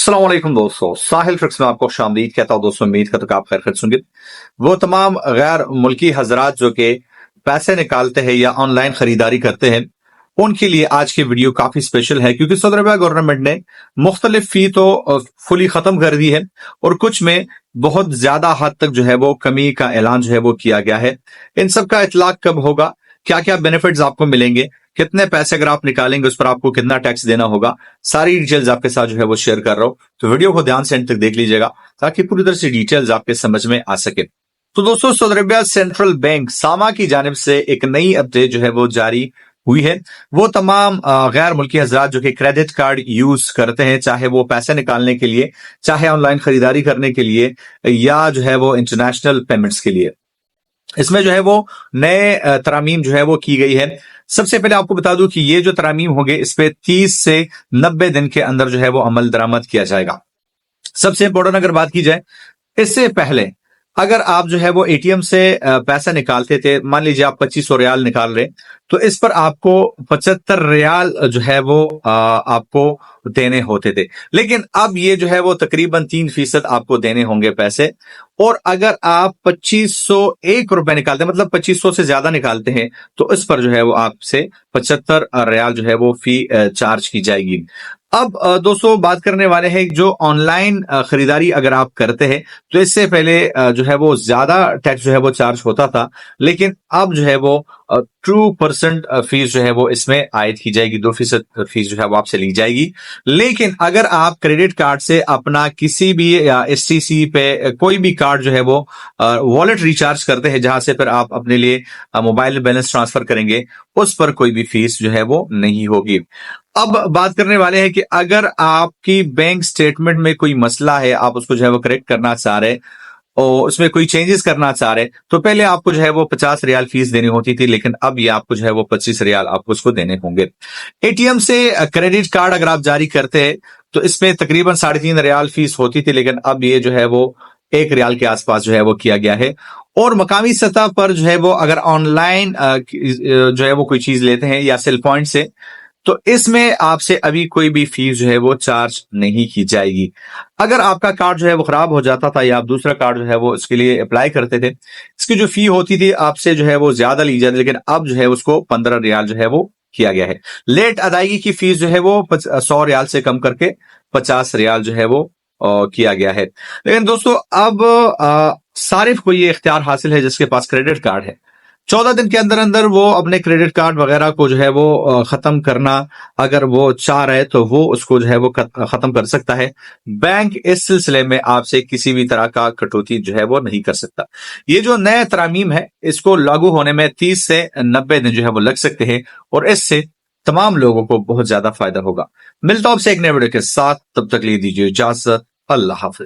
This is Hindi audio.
अस्सलाम वालेकुम दोस्तों, साहिल ट्रिक्स में आपको खुशामदीद कहता हूं। दोस्तों, उम्मीद करता हूं कि आप खैर खैरियत होंगे। वो तमाम गैर मुल्की हजरात जो कि पैसे निकालते हैं या ऑनलाइन खरीदारी करते हैं, उनके लिए आज की वीडियो काफी स्पेशल है, क्योंकि सऊदी अरब गवर्नमेंट ने मुख्तलिफ फी तो फुली खत्म कर दी है और कुछ में बहुत ज्यादा हद तक जो है वो कमी का ऐलान जो है वो किया गया है। इन सब का इतलाक कब होगा, क्या क्या बेनिफिट्स आपको मिलेंगे, कितने पैसे अगर आप निकालेंगे उस पर आपको कितना टैक्स देना होगा, सारी डिटेल्स आपके साथ जो है वो शेयर कर रहा हूं। तो वीडियो को ध्यान से एंड तक देख लीजिएगा ताकि पूरी तरह से डिटेल्स आपके समझ में आ सके। तो दोस्तों, सऊदी अरबिया सेंट्रल बैंक सामा की जानिब से एक नई अपडेट जो है वो जारी हुई है। वो तमाम गैर मुल्की हजरात जो कि क्रेडिट कार्ड यूज करते हैं, चाहे वो पैसे निकालने के लिए, चाहे ऑनलाइन खरीदारी करने के लिए, या जो है वो इंटरनेशनल पेमेंट्स के लिए, इसमें जो है वो नए तरामीम जो है वो की गई है। सबसे पहले आपको बता दूं कि ये जो तरामीम होंगे इस पे 30 से 90 दिन के अंदर जो है वो अमल दरामद किया जाएगा। सबसे इंपॉर्टेंट अगर बात की जाए, इससे पहले अगर आप जो है वो एटीएम से पैसा निकालते थे, मान लीजिए आप 2500 रियाल निकाल रहे, तो इस पर आपको 75 रियाल जो है वो आपको देने होते थे। लेकिन अब ये जो है वो तकरीबन 3% आपको देने होंगे पैसे। और अगर आप 2501 रुपए निकालते हैं, मतलब 2500 से ज्यादा निकालते हैं, तो इस पर जो है वो आपसे 75 रियाल जो है वो फी चार्ज की जाएगी। अब दोस्तों, बात करने वाले हैं जो ऑनलाइन खरीदारी अगर आप करते हैं, तो इससे पहले जो है वो ज्यादा टैक्स जो है वो चार्ज होता था, लेकिन अब जो है वो 2% फीस जो है वो इसमें आयद की जाएगी, 2% फीस जो है वो आपसे ली जाएगी। लेकिन अगर आप क्रेडिट कार्ड से अपना किसी भी या एसटीसी पे कोई भी कार्ड जो है वो वॉलेट रिचार्ज करते हैं, जहां से फिर आप अपने लिए मोबाइल बैलेंस ट्रांसफर करेंगे, उस पर कोई भी फीस जो है वो नहीं होगी। अब बात करने वाले हैं कि अगर आपकी बैंक स्टेटमेंट में कोई मसला है, आप उसको जो है वो करेक्ट करना चाह रहे और उसमें कोई चेंजेस करना चाह रहे, तो पहले आपको जो है वो 50 रियाल फीस देनी होती थी, लेकिन अब ये आपको जो है वो 25 रियाल आपको उसको देने होंगे। एटीएम से क्रेडिट कार्ड अगर आप जारी करते हैं, तो इसमें तकरीबन 3.5 रियाल फीस होती थी, लेकिन अब ये जो है वो 1 रियाल के आसपास जो है वो किया गया है। और मकामी सतह पर जो है वो अगर ऑनलाइन जो है वो कोई चीज लेते हैं या सेल पॉइंट से, तो इसमें आपसे अभी कोई भी फीस जो है वो चार्ज नहीं की जाएगी। अगर आपका कार्ड जो है वो खराब हो जाता था या आप दूसरा कार्ड जो है वो इसके लिए अप्लाई करते थे, इसकी जो फी होती थी आपसे जो है वो ज्यादा ली जाती, लेकिन अब जो है उसको 15 रियाल जो है वो किया गया है। लेट अदायगी की फीस जो है वो 100 रियाल से कम करके 50 रियाल जो है वो किया गया है। लेकिन दोस्तों, अब सारिफ को ये इख्तियार हासिल है जिसके पास क्रेडिट कार्ड है, 14 दिन के अंदर अंदर वो अपने क्रेडिट कार्ड वगैरह को जो है वो खत्म करना अगर वो चाह रहे तो वो उसको जो है वो खत्म कर सकता है। बैंक इस सिलसिले में आपसे किसी भी तरह का कटौती जो है वो नहीं कर सकता। ये जो नया तरामीम है, इसको लागू होने में 30 से 90 दिन जो है वो लग सकते हैं, और इससे तमाम लोगों को बहुत ज्यादा फायदा होगा। मिलता हूं आपसे एक नए वीडियो के साथ, तब तक ले दीजिए इजाजत। अल्लाह हाफिज।